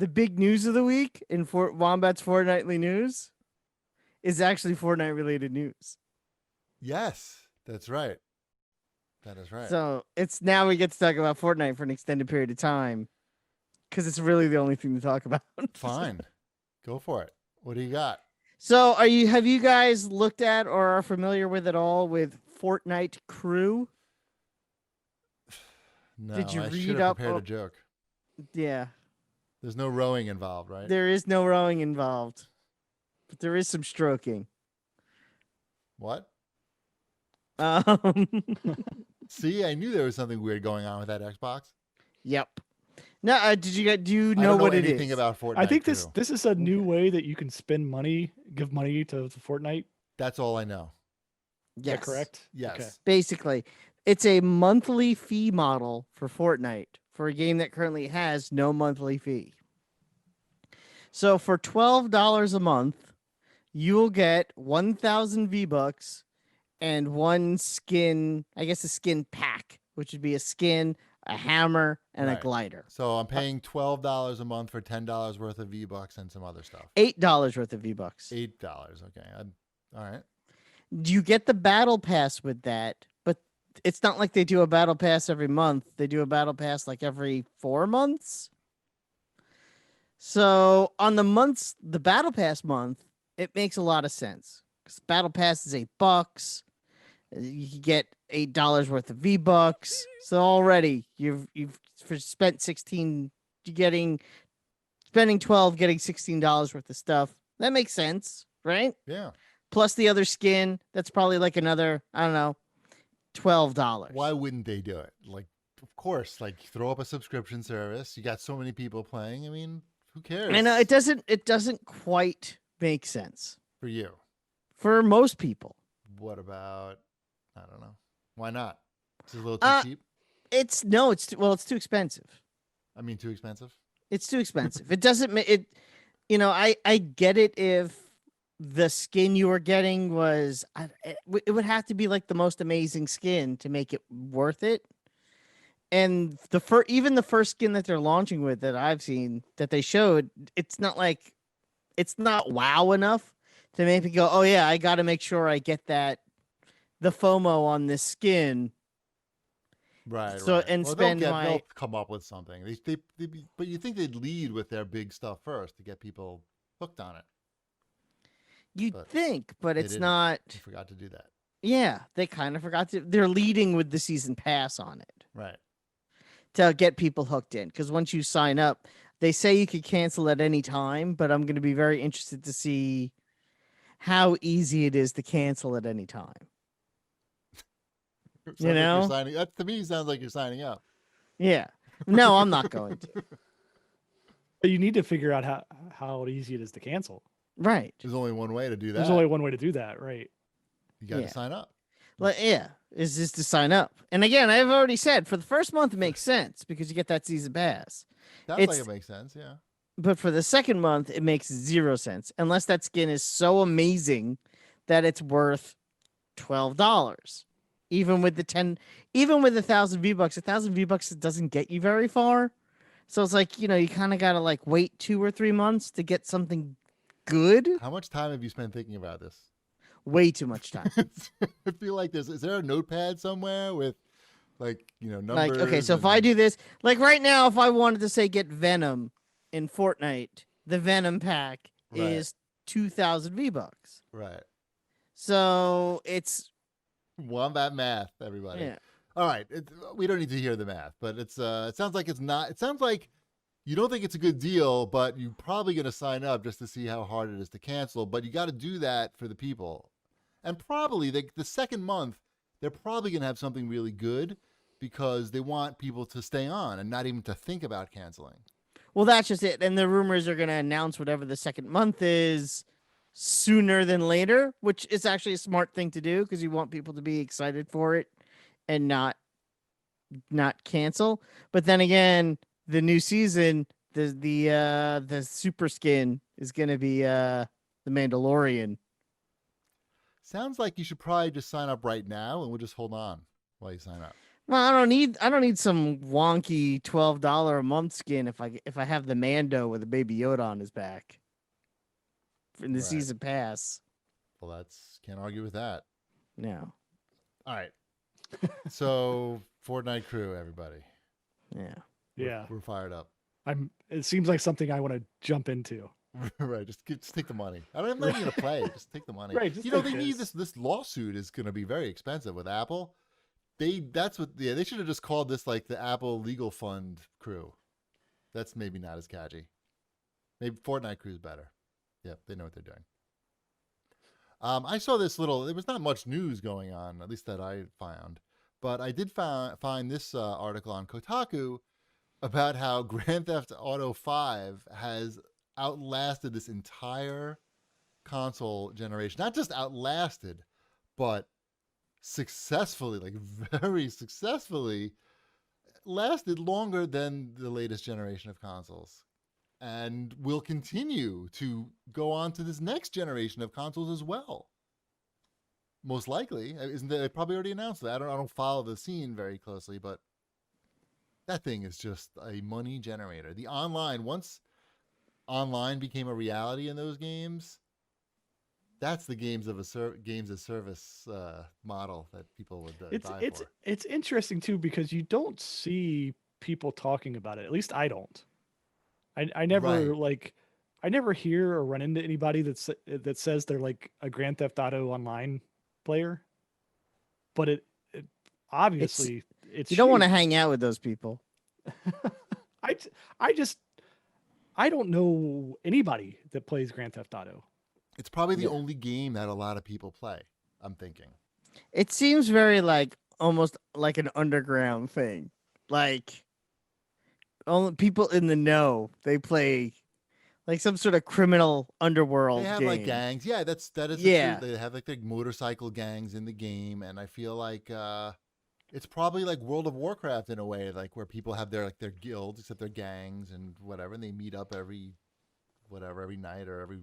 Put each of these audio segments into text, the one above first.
the big news of the week in Wombat's Fortnightly News is actually Fortnite related news. Yes, that's right. That is right. So it's now we get to talk about Fortnite for an extended period of time because it's really the only thing to talk about. Fine. Go for it. What do you got? So have you guys looked at or are familiar with at all with Fortnite Crew? No, Did you I read should have up? prepared a joke. Yeah. There's no rowing involved, right? There is no rowing involved, but there is some stroking. What? Um, See, I knew there was something weird going on with that Xbox. Yep. Now, do you I know don't know what it anything is? about Fortnite. I think Crew. this is a new way that you can spend money, give money to Fortnite. That's all I know. Is Yes. that correct? Yes. Okay. Basically, it's a monthly fee model for Fortnite for a game that currently has no monthly fee. So for $12 a month, you will get 1,000 V-Bucks and one skin, I guess a skin pack, which would be a skin, a hammer, and a Right. glider. So I'm paying $12 a month for $10 worth of V-Bucks and some other stuff. $8 worth of V-Bucks. $8. Okay. All right. You get the battle pass with that, but it's not like they do a battle pass every month. They do a battle pass like every 4 months. So on the battle pass month, it makes a lot of sense because battle pass is $8. You can get $8 worth of V-Bucks. So already you've spent 16. You're spending 12, getting $16 worth of stuff. That makes sense, right? Yeah. Plus the other skin, that's probably like another, I don't know, $12. Why wouldn't they do it? Like, of course, like throw up a subscription service. You got so many people playing. I mean, who cares? I know it doesn't quite make sense For you. for most people. What about, I don't know. Why not? It's a little too cheap. It's too expensive. I mean, too expensive. It's too expensive. It doesn't make it. I get it if the skin you were getting was it would have to be like the most amazing skin to make it worth it. And even the first skin that they're launching with that I've seen that they showed, it's not wow enough to make me go, oh yeah, I got to make sure I get the FOMO on this skin. Right. So right. and well, spend they'll come up with something. But you think they'd lead with their big stuff first to get people hooked on it. You'd think, but it's not. They forgot to do that. Yeah, they kind of forgot to. They're leading with the season pass on it. Right. To get people hooked in. Because once you sign up, they say you could cancel at any time, but I'm going to be very interested to see how easy it is to cancel at any time. You know? Like signing, that to me sounds like you're signing up. Yeah. No, I'm not going to. But you need to figure out how easy it is to cancel. Right. There's only one way to do that. There's only one way to do that, right? You got to sign up. Well, yeah, is just to sign up. And again, I've already said for the first month it makes sense because you get that season pass. Sounds like it makes sense, yeah. But for the second month, it makes 0 sense unless that skin is so amazing that it's worth $12. Even with 1,000 V-Bucks, 1,000 V-Bucks doesn't get you very far. So it's like, you kind of got to like wait 2 or 3 months to get something good. How much time have you spent thinking about this? Way too much time. I feel like is there a notepad somewhere with numbers? Like, okay, so if I do this, like right now, if I wanted to say get Venom in Fortnite, the Venom pack is 2,000 V-Bucks. Right. So it's Wombat math, everybody. Yeah. All right. We don't need to hear the math, but it sounds like it's not. It sounds like you don't think it's a good deal, but you're probably going to sign up just to see how hard it is to cancel. But you got to do that for the people. And probably the second month, they're probably going to have something really good because they want people to stay on and not even to think about canceling. Well, that's just it. And the rumors are going to announce whatever the second month is sooner than later, which is actually a smart thing to do because you want people to be excited for it and not cancel. But then again, the new season, the super skin is going to be the Mandalorian. Sounds like you should probably just sign up right now, and we'll just hold on while you sign up. Well, I don't need some wonky $12 a month skin if I have the Mando with a Baby Yoda on his back in the Right. season pass. Well, that's can't argue with that. No. All right. So Fortnite Crew, everybody, Yeah. Yeah. we're fired up. It seems like something I want to jump into. Right, just take the money. I'm not even gonna play. Just take the money. Right, just You know, take they need this. this lawsuit is gonna be very expensive with Apple. They should have just called this like the Apple Legal Fund Crew. That's maybe not as catchy. Maybe Fortnite Crew's better. Yep, they know what they're doing. I saw this little. There was not much news going on, at least that I found, but I did find this article on Kotaku about how Grand Theft Auto 5 has outlasted this entire console generation. Not just outlasted, but successfully, like very successfully, lasted longer than the latest generation of consoles. And will continue to go on to this next generation of consoles as well. Most likely. Isn't that they probably already announced that? I don't follow the scene very closely, but that thing is just a money generator. The online, once online became a reality in those games, that's the games as service model that people would die for. It's interesting too because you don't see people talking about it. At least I don't. I never Right. I never hear or run into anybody that says they're like a Grand Theft Auto online player. But it obviously it's You don't want to huge. hang out with those people. I I just I don't know anybody that plays Grand Theft Auto. It's probably the Yeah. only game that a lot of people play, I'm thinking. It seems very like almost like an underground thing. Like only people in the know they play like some sort of criminal They underworld have game. like gangs. Yeah, that is the Yeah. truth. They have like their motorcycle gangs in the game, and I feel like it's probably like World of Warcraft in a way, like where people have their guilds, except their gangs and whatever, and they meet up every night or every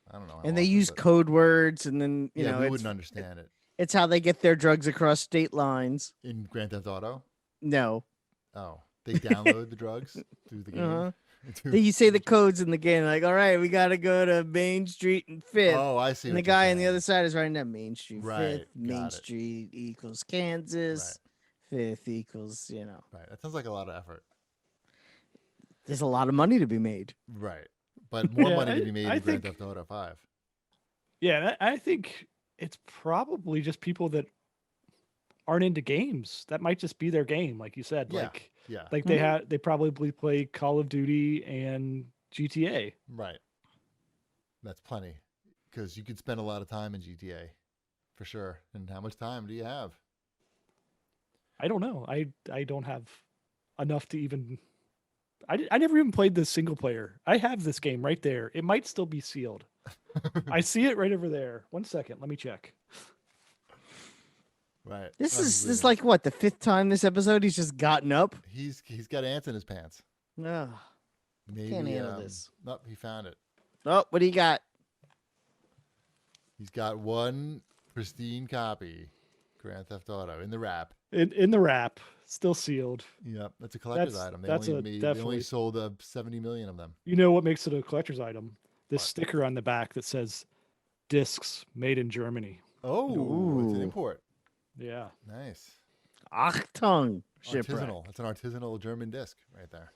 I don't know how And they often, use but code words, and then yeah, we wouldn't understand it it's how they get their drugs across state lines. in Grand Theft Auto. No. Oh, they download the drugs through the game. Uh-huh. You say the codes in the game, like, all right, we gotta go to Main Street and Fifth. Oh, I see. And the what you're guy on the saying. other side is writing down Main Street, Right, Fifth, Main got it. Street equals Kansas, Fifth equals, Right. That sounds like a lot of effort. there's a lot of money to be made. Right. But more Yeah, money to be made I in Grand think- Theft Auto 5. Yeah, I think it's probably just people that aren't into games. That might just be their game, like you said. Yeah. Yeah. Like Mhm. they probably play Call of Duty and GTA. Right. That's plenty. Because you could spend a lot of time in GTA. For sure. And how much time do you have? I don't know. I don't have enough to even. I never even played the single player. I have this game right there. It might still be sealed. I see it right over there. 1 second. Let me check. Right. This Oh, is he's this leaving. like what, the fifth time this episode he's just gotten up? He's got ants in his pants. Ugh. Maybe Can't handle this. Nope, he found it. Oh, what do you got? He's got one pristine copy. Grand Theft Auto in the wrap. In the wrap, still sealed. Yep, that's a collector's That's- item. that's They a only definitely- sold 70 million of them. You know what makes it a collector's item? This What? sticker on the back that says "Discs made in Germany." Oh, it's an Ooh. import. Yeah. Nice. Achtung, shipwreck. Artisanal. It's an artisanal German disc right there.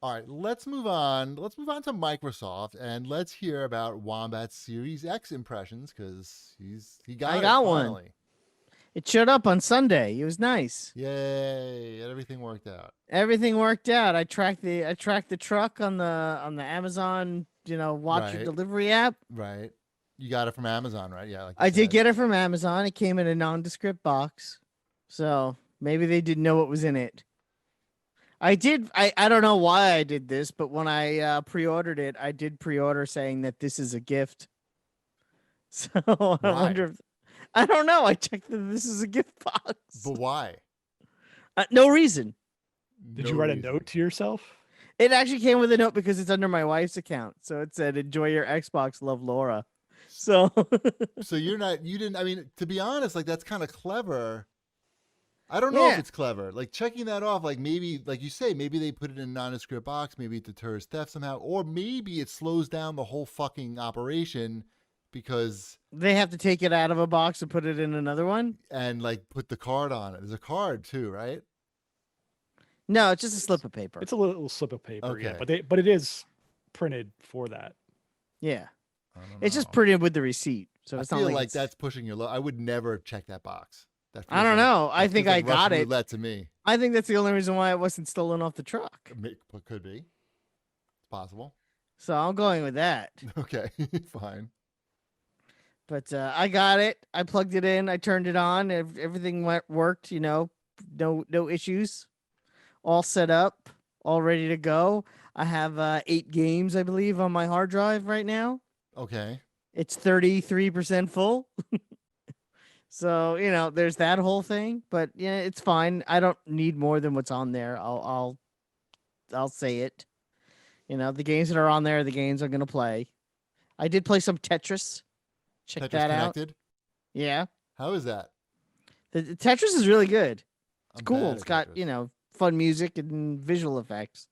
All right, let's move on. Let's move on to Microsoft and let's hear about Wombat's Series X impressions because he got I it got one. finally. It showed up on Sunday. It was nice. Yay! Everything worked out. Everything worked out. I tracked the truck on the Amazon, watch your Right. delivery app. Right. You got it from Amazon, right? Yeah. Like you I did said. get it from Amazon. It came in a nondescript box. So maybe they didn't know what was in it. I don't know why I did this, but when I pre-ordered it, I did pre-order saying that this is a gift. So I Why? wonder if I don't know. I checked that this is a gift box. But why? No reason. Did No you write a reason. note to yourself? It actually came with a note because it's under my wife's account. So it said, "Enjoy your Xbox, love Laura." So So you didn't. I mean, to be honest, like that's kind of clever. I don't know if Yeah. it's clever. Like checking that off, like maybe, like you say, maybe they put it in a nondescript box. Maybe it deters theft somehow, or maybe it slows down the whole fucking operation because They have to take it out of a box and put it in another one. and like put the card on it. There's a card too, right? No, it's just a slip of paper. It's a little slip of paper, yeah, Okay. but it is printed for that. Yeah, I don't it's just know. printed with the receipt, so I it's feel not like, like it's, that's pushing your. I would never check that box. That I feels don't like- know. I that think feels I like got Russian it. roulette to me. I think that's the only reason why it wasn't stolen off the truck. Could be. It's possible. So I'm going with that. Okay, fine. But I got it. I plugged it in. I turned it on. Everything worked. You know, no issues. All set up. All ready to go. I have 8 games, I believe, on my hard drive right now. Okay. It's 33% full. So, you know, there's that whole thing, but yeah, it's fine. I don't need more than what's on there. I'll say it. You know, the games that are on there are the games I'm going to play. I did play some Tetris. Check Tetris that out. connected. Yeah. How is that? The Tetris is really good. It's I'm cool. bad It's at got, Tetris. you know, fun music and visual effects.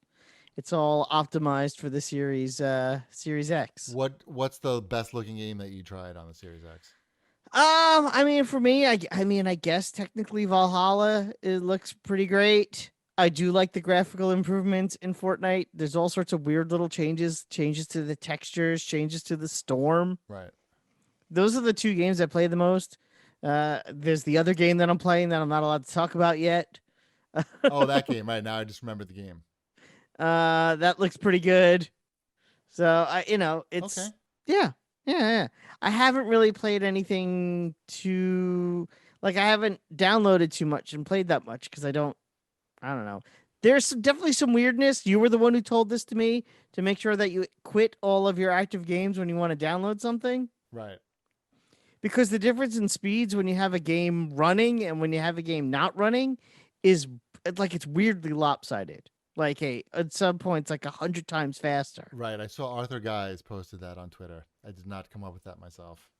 It's all optimized for the Series X. What's the best looking game that you tried on the Series X? I mean, for me, I guess technically Valhalla, it looks pretty great. I do like the graphical improvements in Fortnite. There's all sorts of weird little changes to the textures, changes to the storm. Right. Those are the 2 games I play the most. There's the other game that I'm playing that I'm not allowed to talk about yet. Oh, that game. Right now, I just remembered the game. That looks pretty good. So it's Okay. yeah. I haven't really played anything too like I haven't downloaded too much and played that much because I don't know. There's definitely some weirdness. You were the one who told this to me to make sure that you quit all of your active games when you want to download something. Right. Because the difference in speeds when you have a game running and when you have a game not running is it's weirdly lopsided. Like, hey, at some points, like 100 times faster. Right. I saw Arthur Guys posted that on Twitter. I did not come up with that myself.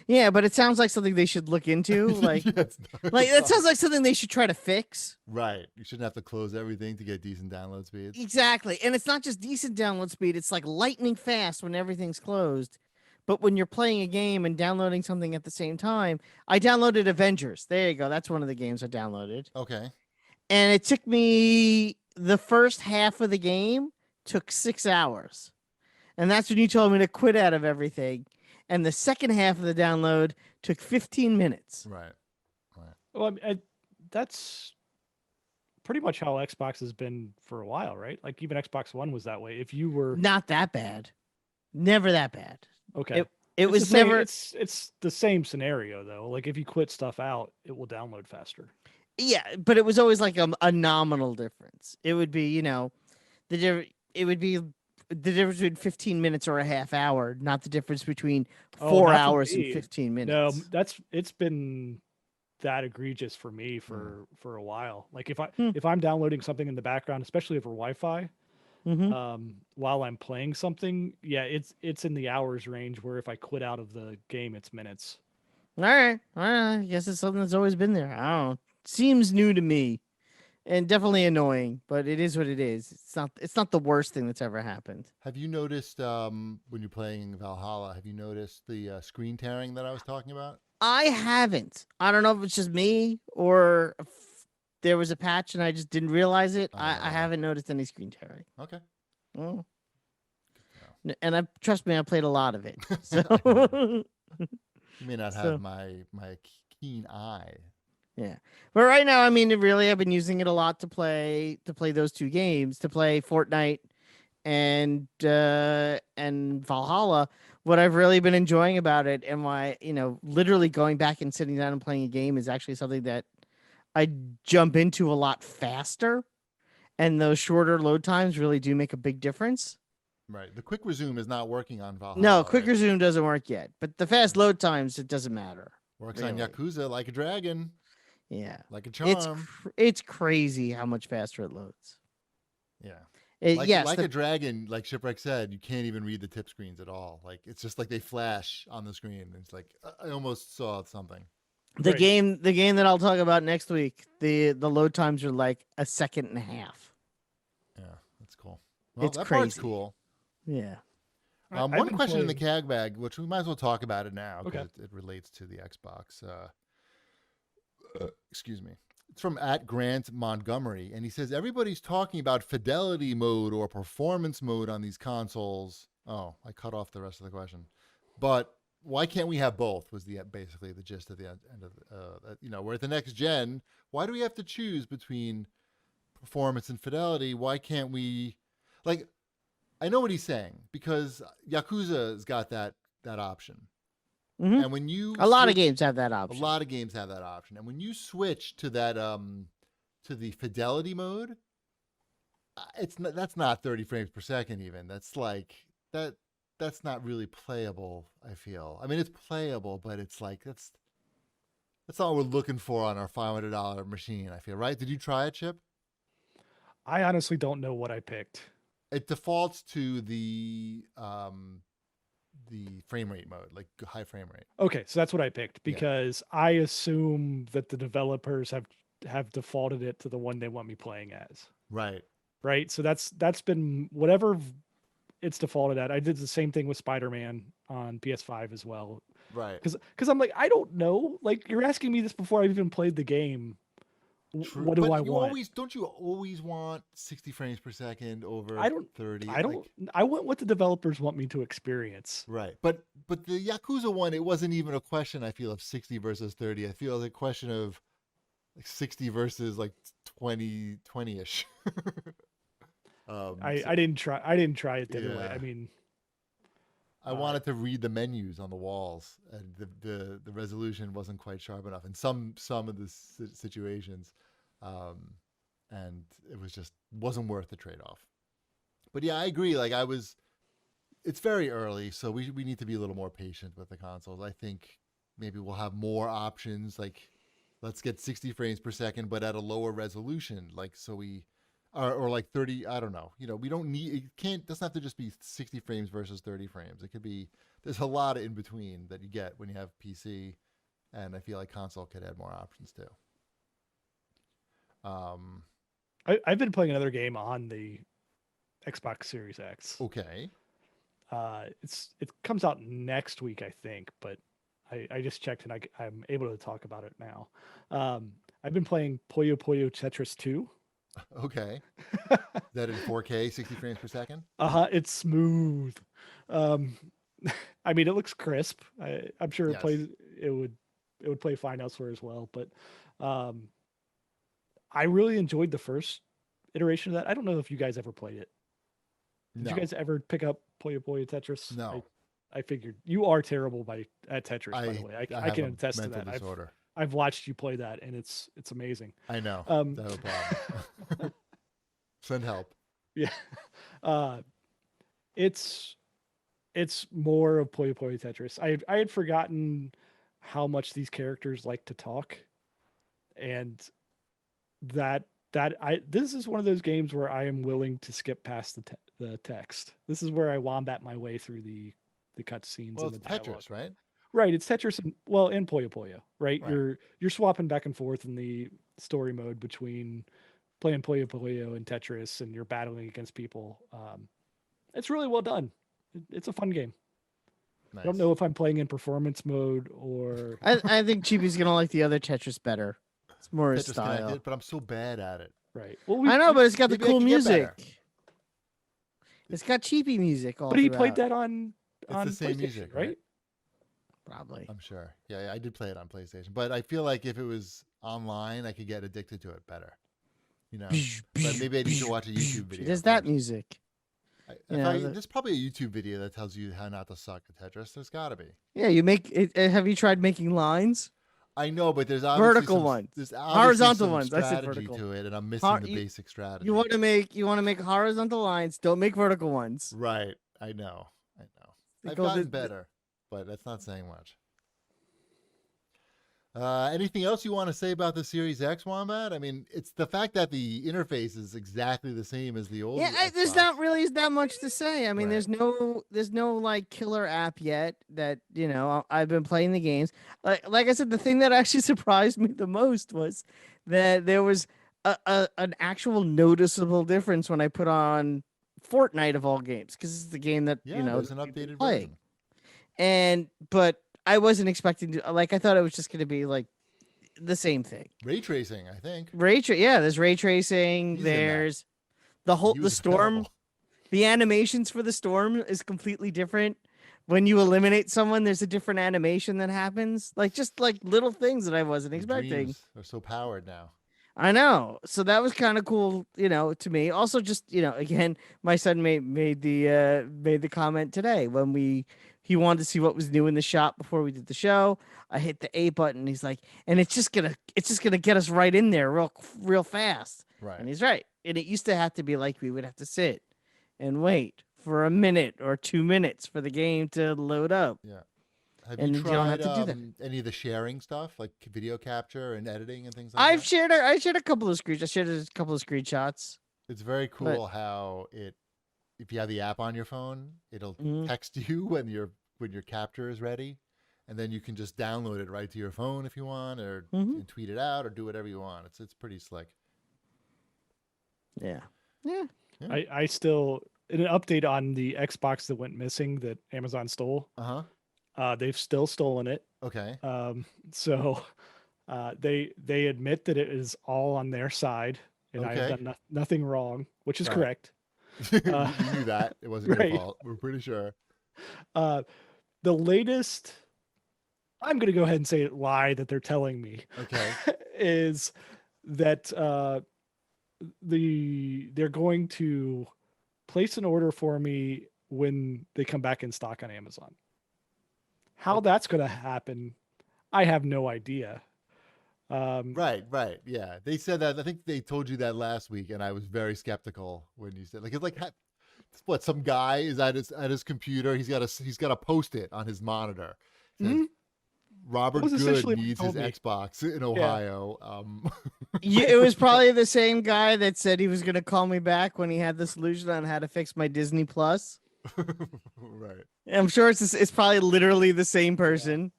Yeah, but it sounds like something they should look into. Like, Yeah, it's not- like that sounds like something they should try to fix. Right. You shouldn't have to close everything to get decent download speeds. Exactly. And it's not just decent download speed, it's like lightning fast when everything's closed. But when you're playing a game and downloading something at the same time, I downloaded Avengers. There you go. That's one of the games I downloaded. Okay. And it took me the first half of the game took 6 hours. And that's when you told me to quit out of everything. And the second half of the download took 15 minutes. Right. Right. Well, I mean, that's pretty much how Xbox has been for a while, right? Like even Xbox One was that way. If you were Not that bad. Never that bad. okay, It It's was the same- never It's the same scenario though. Like if you quit stuff out, it will download faster. yeah, but it was always like a nominal difference. It would be, it would be the difference between 15 minutes or a half hour, not the difference between Oh, 4 not for hours and me. 15 No, minutes. it's been that egregious for me for a while. Like Hmm. if I'm downloading something in the background, especially over Wi-Fi, Mhm. while I'm playing something, yeah, it's in the hours range. Where if I quit out of the game, it's minutes. All right. I guess it's something that's always been there. I don't know. Seems new to me. And definitely annoying, but it is what it is. It's not the worst thing that's ever happened. Have you noticed when you're playing Valhalla? Have you noticed the screen tearing that I was talking about? I haven't. I don't know if it's just me or if there was a patch and I just didn't realize it. I haven't noticed any screen tearing. Okay. Oh. And trust me, I played a lot of it. So You may not have So- my keen eye. yeah. But right now, I mean, really, I've been using it a lot to play those 2 games, to play Fortnite and Valhalla. What I've really been enjoying about it and why, literally going back and sitting down and playing a game is actually something that I jump into a lot faster. And those shorter load times really do make a big difference. Right. The quick resume is not working on Valhalla. No, right? quick resume doesn't work yet, but the fast load times, it doesn't matter. Works on really. Yakuza like a dragon, Yeah. like a charm. It's crazy how much faster it loads. Yeah. Yes, Like a dragon, like Shipwreck said, you can't even read the tip screens at all. Like it's just like they flash on the screen. It's like I almost saw something. The Right. game that I'll talk about next week, the load times are like a second and a half. Yeah, that's cool. Well, It's that part's crazy. cool. Yeah. I've One been question in the playing- CAG bag, which we might as well talk about it now because Okay. it relates to the Xbox. Excuse me. It's from @Grant Montgomery, and he says everybody's talking about fidelity mode or performance mode on these consoles. Oh, I cut off the rest of the question. But why can't we have both? Was the basically the gist of the end of we're at the next gen. Why do we have to choose between performance and fidelity? Why can't we like? I know what he's saying because Yakuza's got that option. Mhm. And when you A lot of switch- games have that a option. lot of games have that option. And when you switch to that to the fidelity mode, that's not 30 frames per second even. That's like that's not really playable, I feel. I mean, it's playable, but it's like that's not what we're looking for on our $500 machine, I feel, right? Did you try it, Chip? I honestly don't know what I picked. It defaults to the frame rate mode, like high frame rate. Okay, so that's what I picked Yeah. because I assume that the developers have defaulted it to the one they want me playing as. Right. Right? So that's been whatever it's defaulted at. I did the same thing with Spider-Man on PS5 as well. Right. Because I'm like, I don't know. Like, you're asking me this before I've even played the game. True. What do But I you want? don't you always want 60 frames per second over I don't- 30? I don't. I want what the developers want me to experience. Right. But the Yakuza one, it wasn't even a question, I feel, of 60 versus 30. I feel like a question of like 60 versus like 20-ish. I didn't try. I didn't try it the other way. Yeah. I mean, I wanted to read the menus on the walls, and the resolution wasn't quite sharp enough in some of the situations, and it was just wasn't worth the trade off. But yeah, I agree. Like it's very early, so we need to be a little more patient with the consoles. I think maybe we'll have more options. Like let's get 60 frames per second, but at a lower resolution. Like so we. Or like 30, I don't know. We don't need, doesn't have to just be 60 frames versus 30 frames. It could be, there's a lot of in between that you get when you have PC, and I feel like console could add more options too. I've been playing another game on the Xbox Series X. Okay. It comes out next week, I think, but I just checked and I'm able to talk about it now. I've been playing Puyo Puyo Tetris 2. Okay. That in 4K, 60 frames per second? It's smooth. I mean, it looks crisp. I'm sure Yes. it would play fine elsewhere as well, but I really enjoyed the first iteration of that. I don't know if you guys ever played it. Did No. you guys ever pick up Puyo Puyo Tetris? No. I figured you are terrible at Tetris, by the way. I have can a attest to mental that. disorder. I've watched you play that, and it's amazing. I know. Um, No problem. Send help. Yeah, it's more of Puyo Puyo Tetris. I had forgotten how much these characters like to talk, and this is one of those games where I am willing to skip past the text. This is where I wombat my way through the cutscenes Well, and it's the dialogue. Tetris, right? Right, it's Tetris and Puyo Puyo, right? Right. You're swapping back and forth in the story mode between playing Puyo Puyo and Tetris, and you're battling against people. It's really well done. It's a fun game. Nice. I don't know if I'm playing in performance mode or I think Chibi's gonna like the other Tetris better. It's more his Tetris style. connected, but I'm so bad at it. right. Well, I know, but it's got the maybe I cool can get better. music. It's got cheapy music all but he played throughout. that on the same PlayStation, music, right? right? Probably. I'm sure. Yeah, I did play it on PlayStation, but I feel like if it was online, I could get addicted to it better. But maybe I need to watch a YouTube video. There's that first. music. There's probably a YouTube video that tells you how not to suck at Tetris. There's got to be. Yeah, you make it. Have you tried making lines? I know, but there's obviously Vertical some, ones. There's obviously Horizontal some ones. I said strategy vertical. to it, and I'm missing Hor- the you- basic strategy. You want to make horizontal lines. Don't make vertical ones. Right. I know. They I've call gotten it- better, but that's not saying much. Anything else you want to say about the Series X, Wombat? I mean, it's the fact that the interface is exactly the same as the old. Yeah, there's Xbox. not really that much to say. I mean, Right. there's no like killer app yet that I've been playing the games. Like I said, the thing that actually surprised me the most was that there was an actual noticeable difference when I put on Fortnite of all games, because it's the game that Yeah, there's an that we've been updated playing. version. But I wasn't expecting to, like, I thought it was just going to be like the same thing. Ray tracing, I think. Yeah, there's ray tracing. He's in that. There's He the was storm. available. The animations for the storm is completely different. When you eliminate someone, there's a different animation that happens. Like, just like little things that I wasn't The expecting. dreams are so powered now. I know. So that was kind of cool, to me. Also, just, again, my son made the comment today when he wanted to see what was new in the shop before we did the show. I hit the A button. He's like, and it's just gonna get us right in there real fast. Right. And he's right. And it used to have to be like we would have to sit and wait for a minute or 2 minutes for the game to load up. Yeah. Have And you you don't have tried to do that. any of the sharing stuff, like video capture and editing and things like I that? shared a couple of screens. I shared a couple of screenshots. It's very cool how if you have the app on your phone, it'll Mhm. text you when your capture is ready, and then you can just download it right to your phone if you want, or Mhm. and tweet it out, or do whatever you want. It's pretty slick. Yeah. Yeah. I still, in an update on the Xbox that went missing that Amazon stole, they've still stolen it. Okay. So they admit that it is all on their side, and I have Okay. done nothing wrong, which is Right. correct. We knew that it wasn't right. your fault. We're pretty sure. The latest, I'm going to go ahead and say it, lie that they're telling me Okay. is that they're going to place an order for me when they come back in stock on Amazon. How that's going to happen, I have no idea. Right. Yeah, they said that. I think they told you that last week, and I was very skeptical when you said, like, it's like, what, some guy is at his computer. He's got a Post-it on his monitor. It says, Robert was Good essentially what he needs told his me. Xbox in Ohio. Yeah, it was probably the same guy that said he was going to call me back when he had the solution on how to fix my Disney Plus. Right. I'm sure it's probably literally the same person.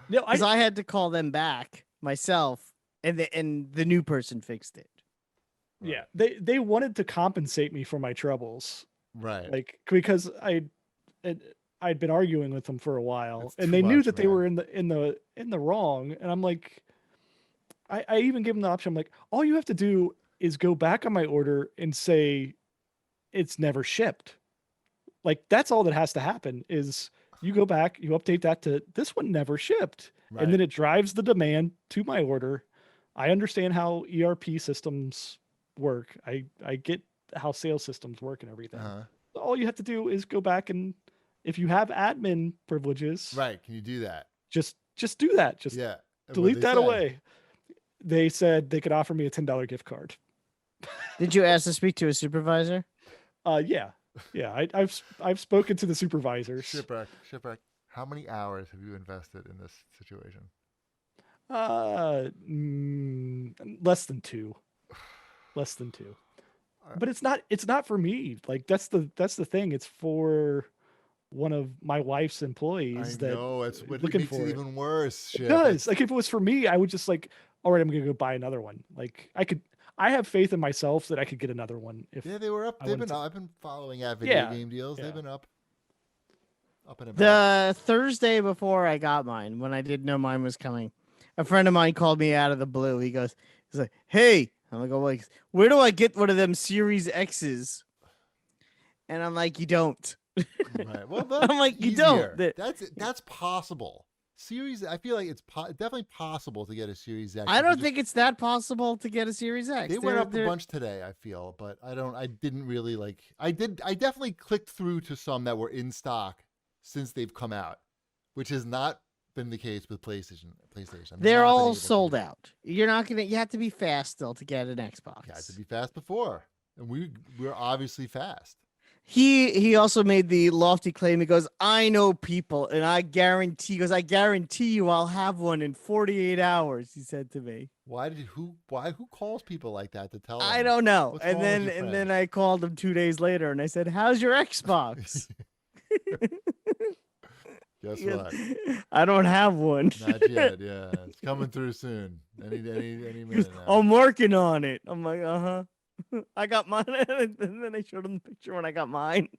No, Because I had to call them back myself, and the new person fixed it. Yeah, they wanted to compensate me for my troubles, Right. like, because I'd been arguing with them for a while, That's and too they knew much, that they man. were in the wrong, and I'm like, I even gave them the option. I'm like, all you have to do is go back on my order and say it's never shipped. Like, that's all that has to happen is you go back, you update that to this one never shipped. Right. And then it drives the demand to my order. I understand how ERP systems work. I get how sales systems work and everything. All you have to do is go back, and if you have admin privileges, Right. Can you do that? just do that. Just Yeah. And what'd delete they that say? away. They said they could offer me a $10 gift card. Did you ask to speak to a supervisor? Yeah. I've spoken to the supervisors. Shipwreck. How many hours have you invested in this situation? Less than two. But it's not for me. Like, that's the thing. It's for one of my wife's employees. I know, it's what looking makes for it it. even worse. It Shit. does. Like, if it was for me, I would just like, all right, I'm gonna go buy another one. Like, I have faith in myself that I could get another one. If Yeah, they were up. I They've wanted been. to. I've been following at video Yeah, game deals. yeah. They've been up and about. The Thursday before I got mine, when I didn't know mine was coming, a friend of mine called me out of the blue. He's like, "Hey," I'm like, "Oh, like, where do I get one of them Series X's?" And I'm like, "You don't." Right. Well, that's I'm like, "You easier. don't." That's possible. Series. I feel like it's definitely possible to get a Series X. I if you don't just- think it's that possible to get a Series X. They went up a bunch today, I feel, but I didn't really like. I definitely clicked through to some that were in stock since they've come out, which has not been the case with PlayStation. They're all sold out. You're not gonna. You have to be fast still to get an Xbox. You had to be fast before, and we're obviously fast. He also made the lofty claim. He goes, I know people, and I guarantee you I'll have one in 48 hours, he said to me. Who calls people like that to tell I them? don't know. What's And wrong with then your and then friends? I called him 2 days later and I said, how's your Xbox? Guess He goes, what? I don't have one. Not yet. Yeah, it's coming through soon. Any He goes, minute now. I'm working on it. I'm like, uh-huh. I got mine. And then I showed him the picture when I got mine.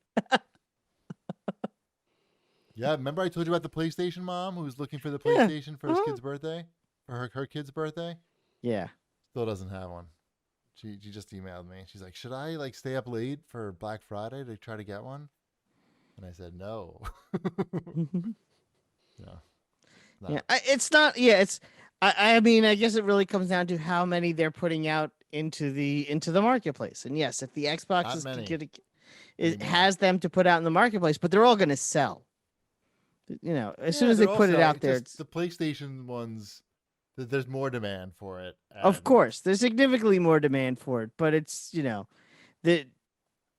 Yeah, remember I told you about the PlayStation mom who was looking for the Yeah. PlayStation for his Uh-huh. kid's birthday, for her kid's birthday. Yeah. Still doesn't have one. She just emailed me. She's like, should I like stay up late for Black Friday to try to get one? And I said no. No. No. Yeah. It's not. Yeah. It's. I mean, I guess it really comes down to how many they're putting out into the marketplace. And yes, if the Xbox Not is many it anymore. has them to put out in the marketplace, but they're all going to sell. You know, as soon Yeah, as they they're all put it selling. out It's there, just the PlayStation ones. There's more demand for it. of and course, there's significantly more demand for it. But it's the it's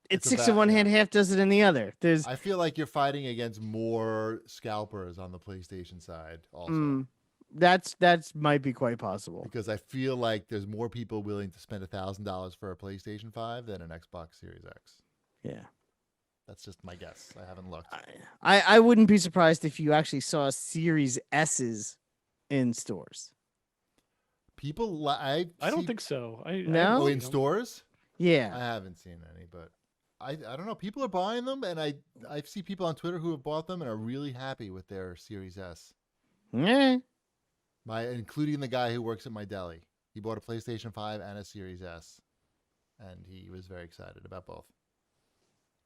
It's six in about- one yeah. hand, half dozen in the other. There's I feel like you're fighting against more scalpers on the PlayStation side, also. that's might be quite possible. Because I feel like there's more people willing to spend $1,000 for a PlayStation 5 than an Xbox Series X. Yeah. That's just my guess. I haven't looked. I wouldn't be surprised if you actually saw Series S's in stores. People, I don't think so. No? in stores. I Yeah. haven't seen any, but I don't know. People are buying them, and I see people on Twitter who have bought them and are really happy with their Series S. Yeah. Including the guy who works at my deli. He bought a PlayStation 5 and a Series S, and he was very excited about both.